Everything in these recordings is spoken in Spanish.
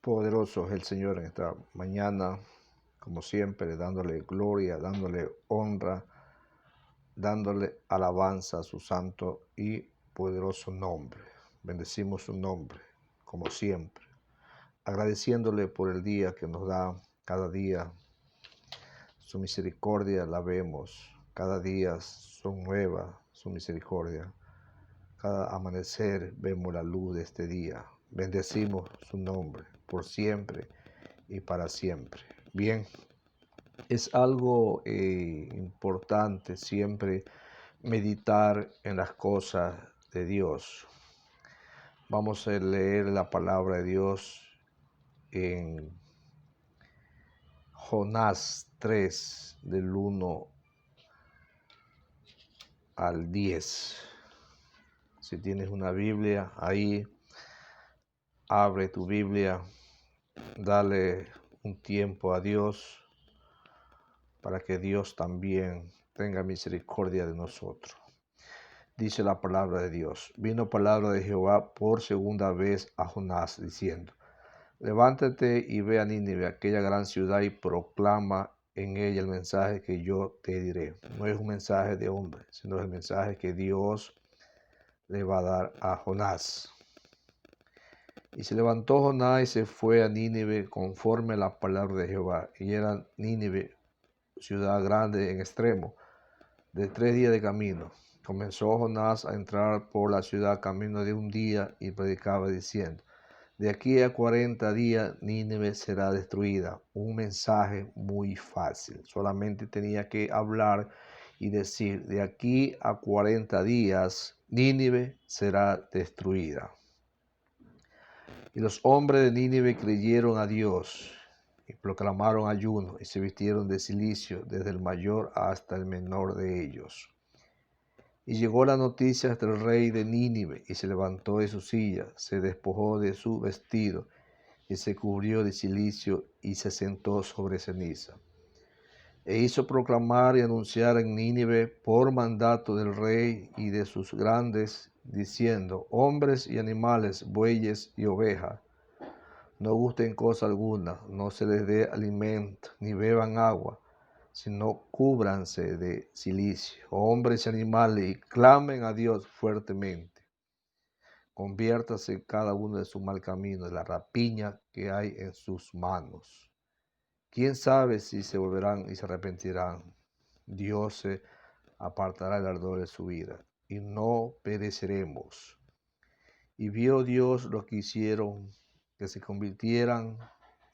Poderoso es el Señor en esta mañana, como siempre, dándole gloria, dándole honra, dándole alabanza a su santo y poderoso nombre. Bendecimos su nombre, como siempre, agradeciéndole por el día que nos da cada día. Su misericordia la vemos, cada día son nuevas su misericordia. Cada amanecer vemos la luz de este día. Bendecimos su nombre por siempre y para siempre. Bien, es algo importante siempre meditar en las cosas de Dios. Vamos a leer la palabra de Dios en Jonás 3, del 1 al 10. Si tienes una Biblia ahí, abre tu Biblia, dale un tiempo a Dios para que Dios también tenga misericordia de nosotros. Dice la palabra de Dios: vino palabra de Jehová por segunda vez a Jonás, diciendo: levántate y ve a Nínive, aquella gran ciudad, y proclama en ella el mensaje que yo te diré. No es un mensaje de hombre, sino el mensaje que Dios le va a dar a Jonás. Y se levantó Jonás y se fue a Nínive conforme a la palabra de Jehová. Y era Nínive ciudad grande en extremo, de 3 días de camino. Comenzó Jonás a entrar por la ciudad camino de un día y predicaba diciendo: de aquí a 40 días Nínive será destruida. Un mensaje muy fácil. Solamente tenía que hablar y decir: de aquí a 40 días Nínive será destruida. Y los hombres de Nínive creyeron a Dios y proclamaron ayuno y se vistieron de cilicio desde el mayor hasta el menor de ellos. Y llegó la noticia hasta el rey de Nínive y se levantó de su silla, se despojó de su vestido y se cubrió de cilicio y se sentó sobre ceniza. E hizo proclamar y anunciar en Nínive por mandato del rey y de sus grandes, diciendo: hombres y animales, bueyes y ovejas, no gusten cosa alguna, no se les dé alimento, ni beban agua, sino cúbranse de cilicio, hombres y animales, y clamen a Dios fuertemente. Conviértase cada uno de su mal camino, de la rapiña que hay en sus manos. ¿Quién sabe si se volverán y se arrepentirán? Dios se apartará el ardor de su vida, y no pereceremos. Y vio Dios lo que hicieron, que se convirtieran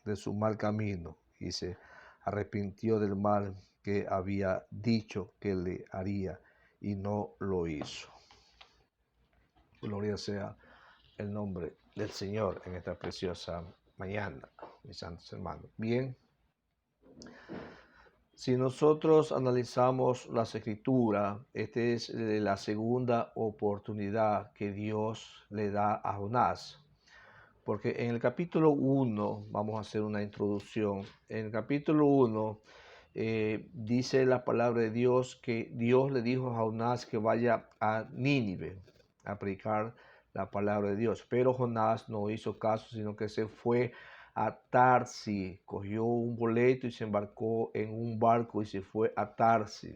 de su mal camino, y se arrepintió del mal que había dicho que le haría, y no lo hizo. Gloria sea el nombre del Señor en esta preciosa mañana, mis santos hermanos. Bien, si nosotros analizamos las Escrituras, esta es la segunda oportunidad que Dios le da a Jonás. Porque en el capítulo 1, vamos a hacer una introducción, en el capítulo 1 dice la palabra de Dios que Dios le dijo a Jonás que vaya a Nínive a predicar la palabra de Dios. Pero Jonás no hizo caso, sino que se fue a Tarsis, cogió un boleto y se embarcó en un barco y se fue a Tarsis.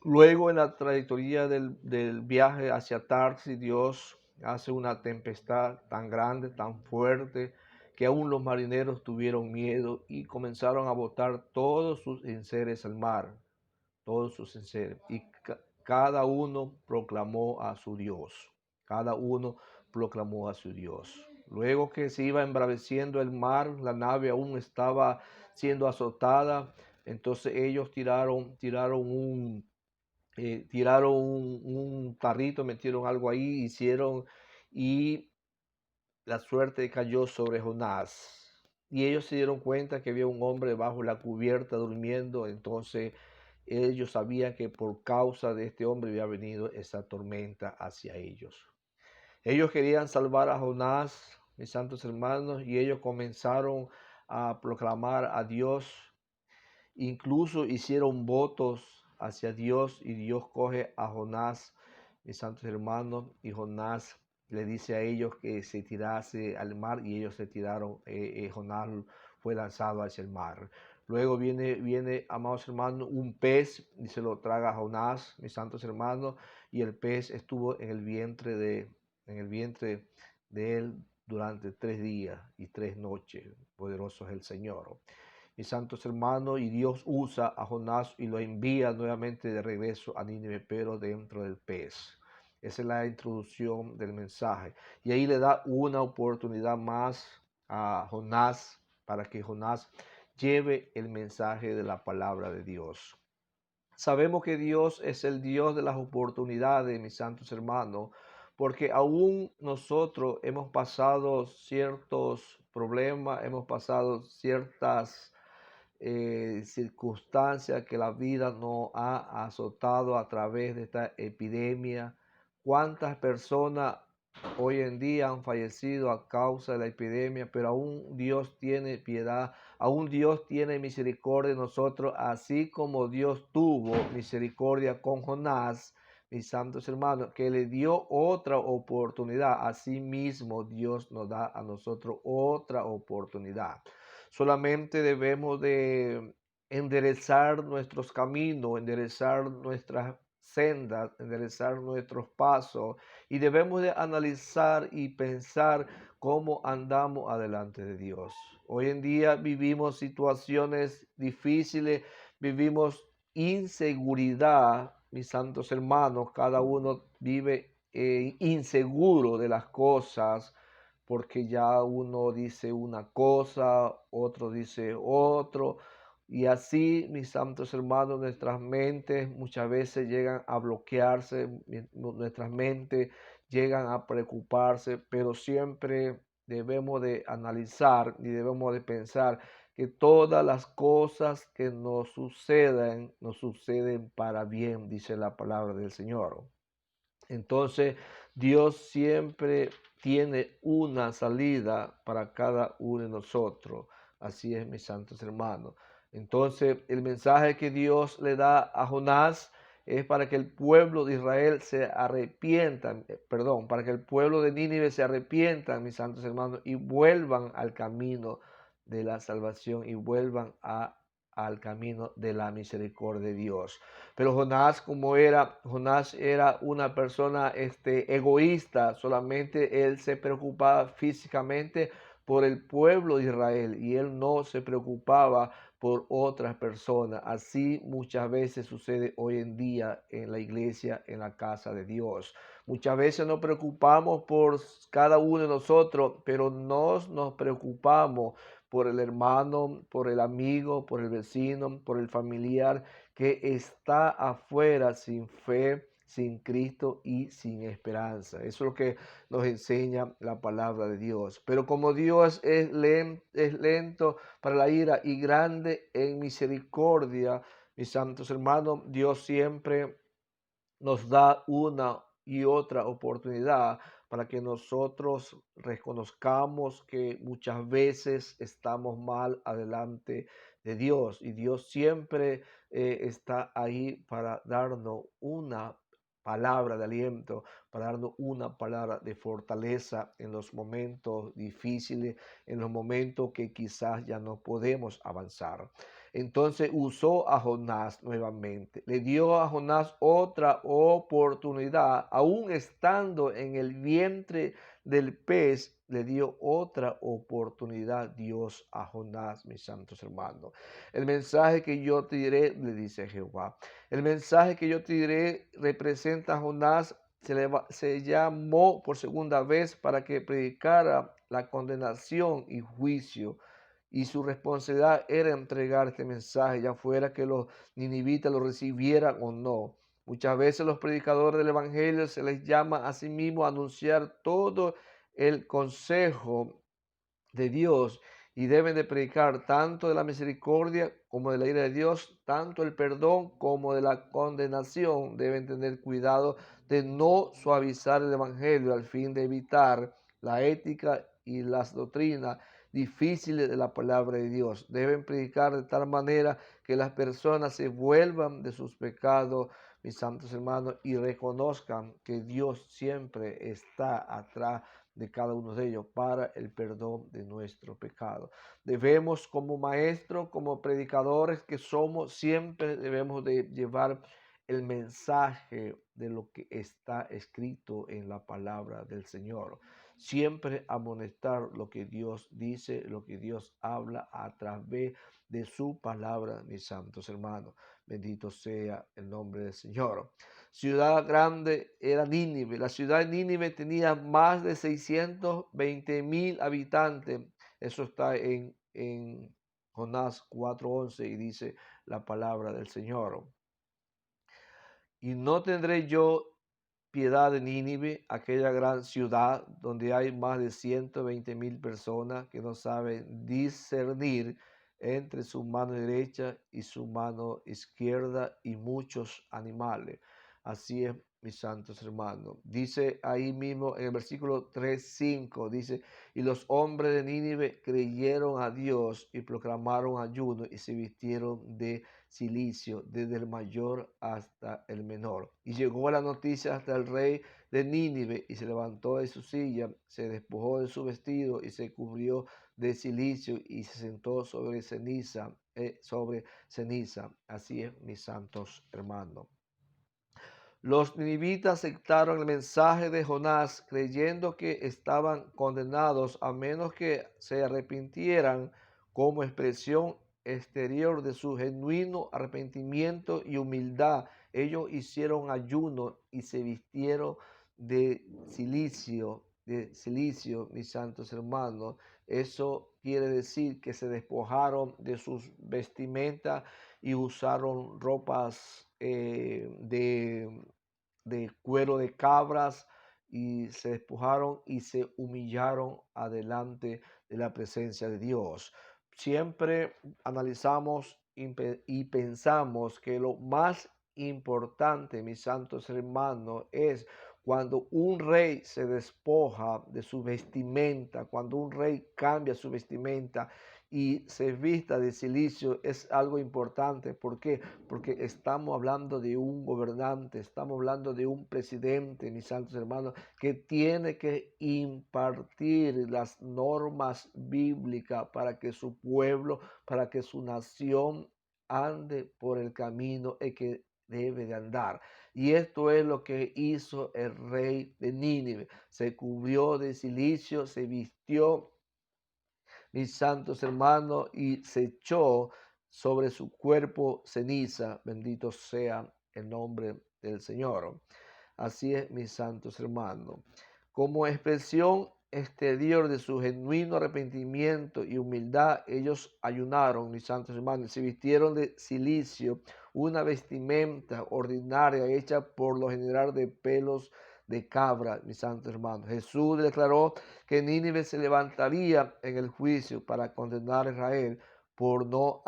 Luego en la trayectoria del viaje hacia Tarsis, Dios hace una tempestad tan grande, tan fuerte, que aún los marineros tuvieron miedo y comenzaron a botar todos sus enseres al mar, todos sus enseres. Y cada uno proclamó a su Dios, cada uno proclamó a su Dios. Luego que se iba embraveciendo el mar, la nave aún estaba siendo azotada, entonces ellos tiraron un carrito, metieron algo ahí, hicieron, y la suerte cayó sobre Jonás. Y ellos se dieron cuenta que había un hombre bajo la cubierta durmiendo. Entonces ellos sabían que por causa de este hombre había venido esa tormenta hacia ellos. Ellos querían salvar a Jonás, mis santos hermanos, y ellos comenzaron a proclamar a Dios. Incluso hicieron votos hacia Dios y Dios coge a Jonás, mis santos hermanos, y Jonás le dice a ellos que se tirase al mar y ellos se tiraron, Jonás fue lanzado hacia el mar. Luego viene, amados hermanos, un pez y se lo traga a Jonás, mis santos hermanos, y el pez estuvo en el vientre de él durante 3 días y 3 noches. Poderoso es el Señor. Mis santos hermanos, y Dios usa a Jonás y lo envía nuevamente de regreso a Nínive, pero dentro del pez. Esa es la introducción del mensaje. Y ahí le da una oportunidad más a Jonás para que Jonás lleve el mensaje de la palabra de Dios. Sabemos que Dios es el Dios de las oportunidades, mis santos hermanos, porque aún nosotros hemos pasado ciertos problemas, hemos pasado ciertas circunstancias que la vida nos ha azotado a través de esta epidemia. ¿Cuántas personas hoy en día han fallecido a causa de la epidemia? Pero aún Dios tiene piedad, aún Dios tiene misericordia de nosotros, así como Dios tuvo misericordia con Jonás, mis santos hermanos, que le dio otra oportunidad. Así mismo Dios nos da a nosotros otra oportunidad. Solamente debemos de enderezar nuestros caminos, enderezar nuestras sendas, enderezar nuestros pasos, y debemos de analizar y pensar cómo andamos adelante de Dios. Hoy en día vivimos situaciones difíciles, vivimos inseguridad, mis santos hermanos, cada uno vive inseguro de las cosas, porque ya uno dice una cosa, otro dice otro, y así, mis santos hermanos, nuestras mentes muchas veces llegan a bloquearse, nuestras mentes llegan a preocuparse, pero siempre debemos de analizar y debemos de pensar que todas las cosas que nos suceden para bien, dice la palabra del Señor. Entonces, Dios siempre tiene una salida para cada uno de nosotros. Así es, mis santos hermanos. Entonces, el mensaje que Dios le da a Jonás es para que el pueblo de Israel se arrepientan, para que el pueblo de Nínive se arrepientan, mis santos hermanos, y vuelvan al camino de la salvación y vuelvan al camino de la misericordia de Dios. Pero Jonás era una persona egoísta, solamente él se preocupaba físicamente por el pueblo de Israel y él no se preocupaba por otras personas. Así muchas veces sucede hoy en día en la iglesia, en la casa de Dios. Muchas veces nos preocupamos por cada uno de nosotros, pero nos preocupamos por el hermano, por el amigo, por el vecino, por el familiar que está afuera sin fe, sin Cristo y sin esperanza. Eso es lo que nos enseña la palabra de Dios. Pero como Dios es lento para la ira y grande en misericordia, mis santos hermanos, Dios siempre nos da una y otra oportunidad para que nosotros reconozcamos que muchas veces estamos mal adelante de Dios, y Dios siempre está ahí para darnos una palabra de aliento, para darnos una palabra de fortaleza en los momentos difíciles, en los momentos que quizás ya no podemos avanzar. Entonces usó a Jonás nuevamente, le dio a Jonás otra oportunidad, aún estando en el vientre del pez, le dio otra oportunidad Dios a Jonás, mis santos hermanos. El mensaje que yo te diré, le dice Jehová, el mensaje que yo te diré representa a Jonás. Se llamó por segunda vez para que predicara la condenación y juicio, y su responsabilidad era entregar este mensaje, ya fuera que los ninivitas lo recibieran o no. Muchas veces los predicadores del evangelio se les llama a sí mismos a anunciar todo el consejo de Dios, y deben de predicar tanto de la misericordia como de la ira de Dios, tanto el perdón como de la condenación. Deben tener cuidado de no suavizar el evangelio al fin de evitar la ética y las doctrinas difíciles de la palabra de Dios. Deben predicar de tal manera que las personas se vuelvan de sus pecados, mis santos hermanos, y reconozcan que Dios siempre está atrás de cada uno de ellos para el perdón de nuestro pecado. Debemos, como maestros, como predicadores que somos, siempre debemos de llevar el mensaje de lo que está escrito en la palabra del Señor. Siempre amonestar lo que Dios dice, lo que Dios habla a través de su palabra, mis santos hermanos. Bendito sea el nombre del Señor. Ciudad grande era Nínive. La ciudad de Nínive tenía más de 620,000 habitantes. Eso está en Jonás 4:11 y dice la palabra del Señor. Y no tendré yo piedad de Nínive, aquella gran ciudad donde hay más de 120,000 personas que no saben discernir entre su mano derecha y su mano izquierda y muchos animales. Así es, mis santos hermanos. Dice ahí mismo en el versículo 3:5, dice, y los hombres de Nínive creyeron a Dios y proclamaron ayuno y se vistieron de cilicio, desde el mayor hasta el menor. Y llegó la noticia hasta el rey de Nínive, y se levantó de su silla, se despojó de su vestido y se cubrió de cilicio y se sentó sobre ceniza, Así es, mis santos hermanos. Los ninivitas aceptaron el mensaje de Jonás, creyendo que estaban condenados a menos que se arrepintieran como expresión exterior de su genuino arrepentimiento y humildad. Ellos hicieron ayuno y se vistieron de silicio, mis santos hermanos. Eso quiere decir que se despojaron de sus vestimentas y usaron ropas de cuero de cabras y se despojaron y se humillaron adelante de la presencia de Dios. Siempre analizamos y pensamos que lo más importante, mis santos hermanos, es cuando un rey se despoja de su vestimenta, cuando un rey cambia su vestimenta y se vista de cilicio, es algo importante. ¿Por qué? Porque estamos hablando de un gobernante, estamos hablando de un presidente, mis santos hermanos, que tiene que impartir las normas bíblicas para que su pueblo, para que su nación ande por el camino en que debe de andar. Y esto es lo que hizo el rey de Nínive. Se cubrió de cilicio, se vistió, mis santos hermanos, y se echó sobre su cuerpo ceniza. Bendito sea el nombre del Señor. Así es, mis santos hermanos. Como expresión exterior de su genuino arrepentimiento y humildad, ellos ayunaron, mis santos hermanos, se vistieron de cilicio, una vestimenta ordinaria hecha por lo general de pelos de cabra, mis santos hermanos. Jesús declaró que Nínive se levantaría en el juicio para condenar a Israel por no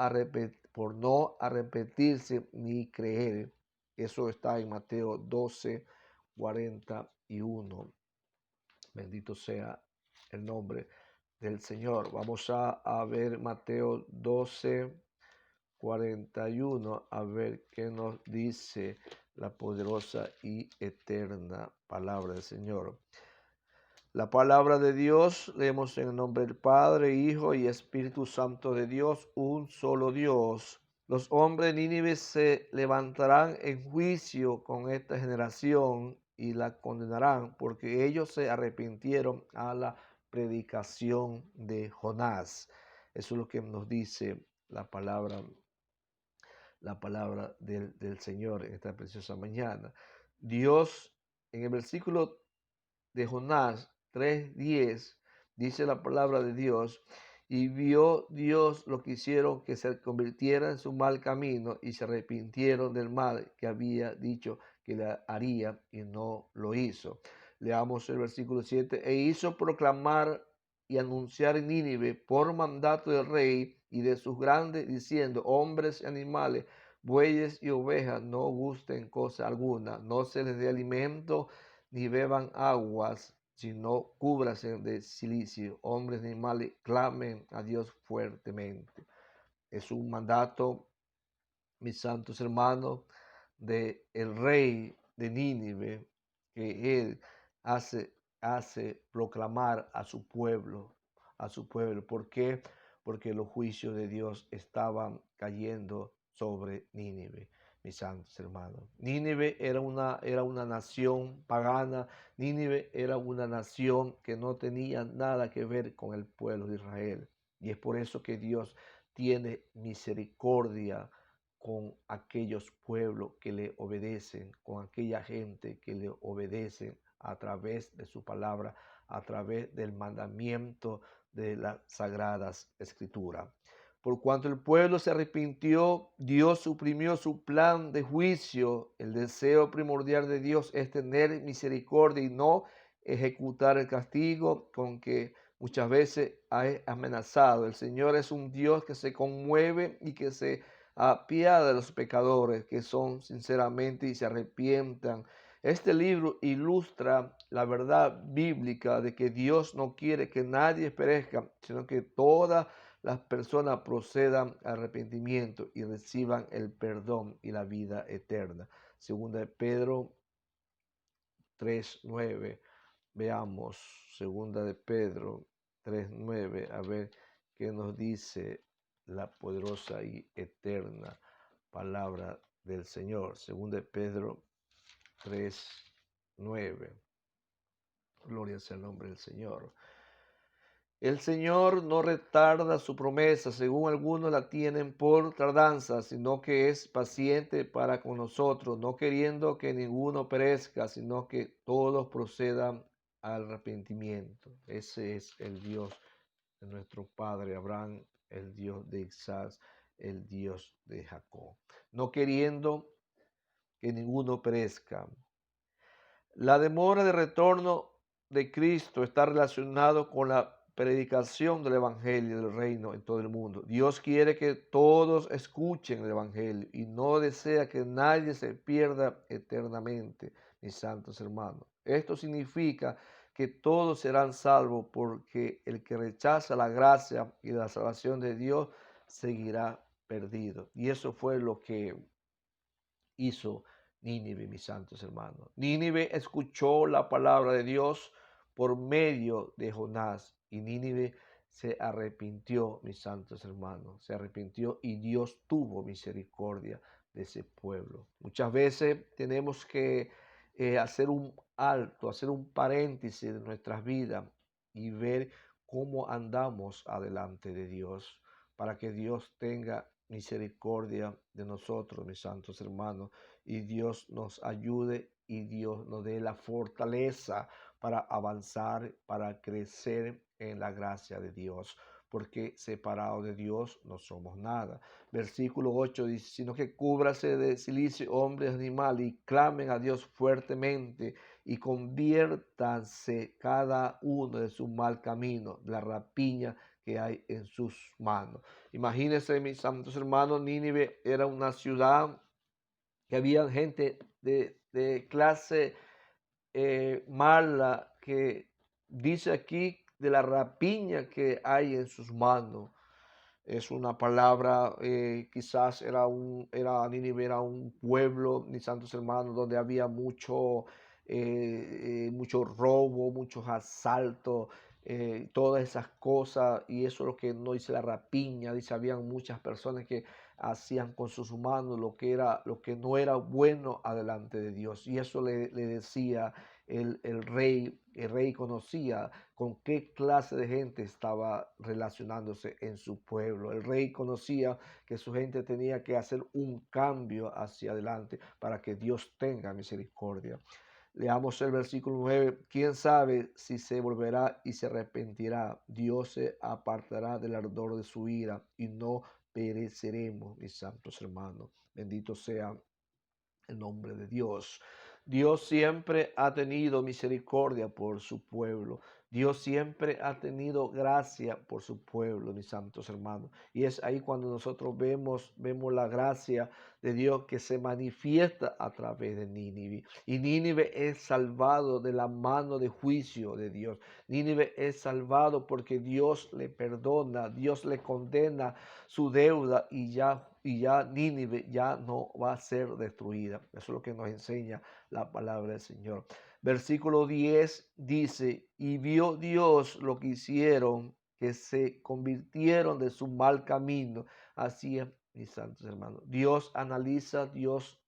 arrepentirse ni creer. Eso está en Mateo 12:41. Bendito sea el nombre del Señor. Vamos a ver Mateo 12:41, a ver qué nos dice la poderosa y eterna palabra del Señor. La palabra de Dios, leemos en el nombre del Padre, Hijo y Espíritu Santo de Dios, un solo Dios. Los hombres de Nínive se levantarán en juicio con esta generación y la condenarán, porque ellos se arrepintieron a la predicación de Jonás. Eso es lo que nos dice la palabra del Señor en esta preciosa mañana. Dios, en el versículo de Jonás 3:10, dice la palabra de Dios, y vio Dios lo que hicieron, que se convirtieran en su mal camino y se arrepintieron del mal que había dicho que le haría y no lo hizo. Leamos el versículo 7, e hizo proclamar y anunciar en Nínive por mandato del rey y de sus grandes, diciendo, hombres y animales, bueyes y ovejas, no gusten cosa alguna, no se les dé alimento ni beban aguas, sino cúbrase de cilicio. Hombres y animales, clamen a Dios fuertemente. Es un mandato, mis santos hermanos, de el rey de Nínive, que él hace proclamar a su pueblo, a su pueblo. ¿Por qué? Porque los juicios de Dios estaban cayendo sobre Nínive, mis santos hermanos. Nínive era una nación pagana. Nínive era una nación que no tenía nada que ver con el pueblo de Israel. Y es por eso que Dios tiene misericordia con aquellos pueblos que le obedecen, con aquella gente que le obedecen a través de su palabra, a través del mandamiento de las sagradas escrituras. Por cuanto el pueblo se arrepintió, Dios suprimió su plan de juicio. El deseo primordial de Dios es tener misericordia y no ejecutar el castigo con que muchas veces ha amenazado. El Señor es un Dios que se conmueve y que se apiada de los pecadores que son sinceramente y se arrepientan. Este libro ilustra la verdad bíblica de que Dios no quiere que nadie perezca, sino que todas las personas procedan al arrepentimiento y reciban el perdón y la vida eterna. Segunda de Pedro 3:9. Veamos, segunda de Pedro 3:9, a ver qué nos dice la poderosa y eterna palabra del Señor. Segunda de Pedro 3:9. Gloria sea el nombre del Señor. El Señor no retarda su promesa, según algunos la tienen por tardanza, sino que es paciente para con nosotros, no queriendo que ninguno perezca, sino que todos procedan al arrepentimiento. Ese es el Dios de nuestro padre Abraham, el Dios de Isaac, el Dios de Jacob. No queriendo que ninguno perezca. La demora de retorno de Cristo está relacionado con la predicación del Evangelio del Reino en todo el mundo. Dios quiere que todos escuchen el Evangelio y no desea que nadie se pierda eternamente, mis santos hermanos. Esto significa que todos serán salvos porque el que rechaza la gracia y la salvación de Dios seguirá perdido. Y eso fue lo que hizo Nínive, mis santos hermanos. Nínive escuchó la palabra de Dios por medio de Jonás y Nínive se arrepintió, mis santos hermanos. Se arrepintió y Dios tuvo misericordia de ese pueblo. Muchas veces tenemos que hacer un alto, hacer un paréntesis de nuestras vidas y ver cómo andamos adelante de Dios para que Dios tenga misericordia de nosotros, mis santos hermanos, y Dios nos ayude y Dios nos dé la fortaleza para avanzar, para crecer en la gracia de Dios, porque separado de Dios no somos nada. Versículo 8 dice, sino que cúbrase de silicio hombres, animales, y clamen a Dios fuertemente, y conviértanse cada uno de su mal camino, de la rapiña que hay en sus manos. Imagínense, mis santos hermanos, Nínive era una ciudad que había gente de clase mala, que dice aquí de la rapiña que hay en sus manos. Es una palabra, quizás Nínive era un pueblo, mis santos hermanos, donde había mucho robo, muchos asaltos, todas esas cosas, y eso es lo que no dice la rapiña, dice, habían muchas personas que hacían con sus manos lo que no era bueno adelante de Dios, y eso le decía el rey conocía con qué clase de gente estaba relacionándose en su pueblo. El rey conocía que su gente tenía que hacer un cambio hacia adelante para que Dios tenga misericordia. Leamos el versículo 9. ¿Quién sabe si se volverá y se arrepentirá? Dios se apartará del ardor de su ira y no pereceremos, mis santos hermanos. Bendito sea el nombre de Dios. Dios siempre ha tenido misericordia por su pueblo. Dios siempre ha tenido gracia por su pueblo, mis santos hermanos. Y es ahí cuando nosotros vemos la gracia de Dios que se manifiesta a través de Nínive. Y Nínive es salvado de la mano de juicio de Dios. Nínive es salvado porque Dios le perdona, Dios le condena su deuda y ya Nínive ya no va a ser destruida. Eso es lo que nos enseña la palabra del Señor. Versículo 10 dice, y vio Dios lo que hicieron, que se convirtieron de su mal camino. Así es, mis santos hermanos. Dios analiza, Dios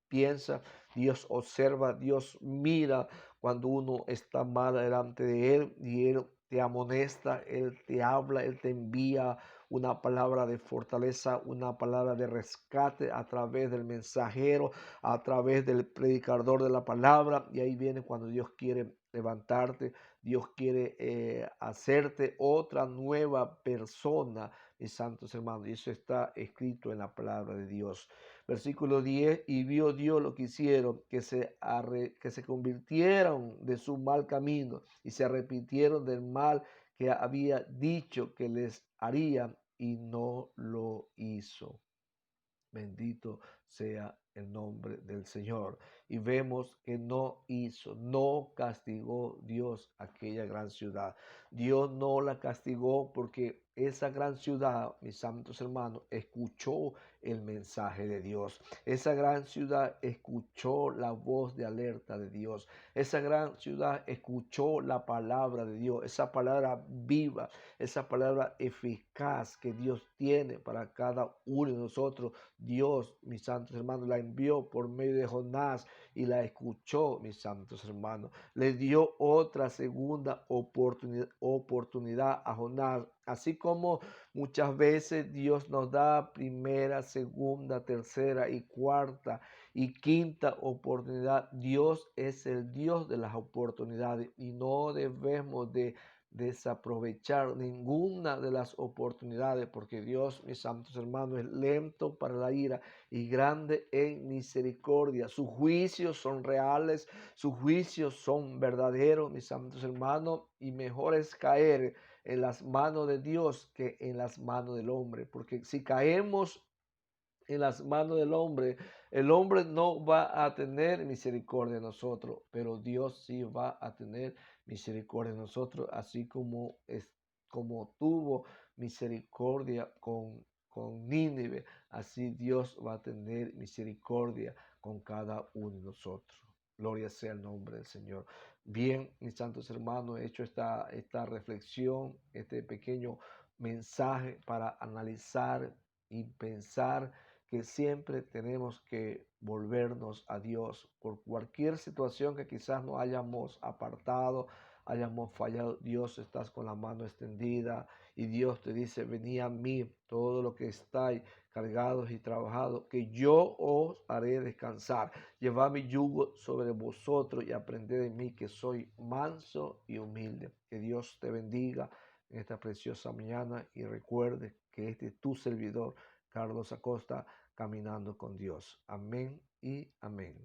piensa, Dios observa, Dios mira cuando uno está mal delante de Él y Él te amonesta, Él te habla, Él te envía una palabra de fortaleza, una palabra de rescate a través del mensajero, a través del predicador de la palabra. Y ahí viene cuando Dios quiere levantarte, Dios quiere hacerte otra nueva persona, mis santos hermanos. Y eso está escrito en la palabra de Dios. Versículo 10, y vio Dios lo que hicieron, que se convirtieron de su mal camino y se arrepintieron del mal que había dicho que les haría y no lo hizo. Bendito sea el nombre del Señor. Y vemos que no castigó Dios aquella gran ciudad. Dios no la castigó porque esa gran ciudad, mis santos hermanos, escuchó el mensaje de Dios. Esa gran ciudad escuchó la voz de alerta de Dios. Esa gran ciudad escuchó la palabra de Dios. Esa palabra viva, esa palabra eficaz que Dios tiene para cada uno de nosotros. Dios, mis santos hermanos, la envió por medio de Jonás y la escuchó, mis santos hermanos. Le dio otra segunda oportunidad a Jonás. Así como muchas veces Dios nos da primera, segunda, tercera y cuarta y quinta oportunidad. Dios es el Dios de las oportunidades y no debemos de desaprovechar ninguna de las oportunidades, porque Dios, mis santos hermanos, es lento para la ira y grande en misericordia. Sus juicios son reales, sus juicios son verdaderos, mis santos hermanos, y mejor es caer en las manos de Dios que en las manos del hombre, porque si caemos en las manos del hombre, el hombre no va a tener misericordia de nosotros, pero Dios sí va a tener misericordia de nosotros, así como tuvo misericordia con Nínive, así Dios va a tener misericordia con cada uno de nosotros. Gloria sea el nombre del Señor. Bien, mis santos hermanos, he hecho esta reflexión, este pequeño mensaje para analizar y pensar que siempre tenemos que volvernos a Dios por cualquier situación que quizás nos hayamos apartado, hayamos fallado. Dios, estás con la mano extendida y Dios te dice, venid a mí todo lo que estáis cargados y trabajados, que yo os haré descansar. Llevad mi yugo sobre vosotros y aprended de mí, que soy manso y humilde. Que Dios te bendiga en esta preciosa mañana y recuerde que este es tu servidor, Carlos Acosta, caminando con Dios. Amén y amén.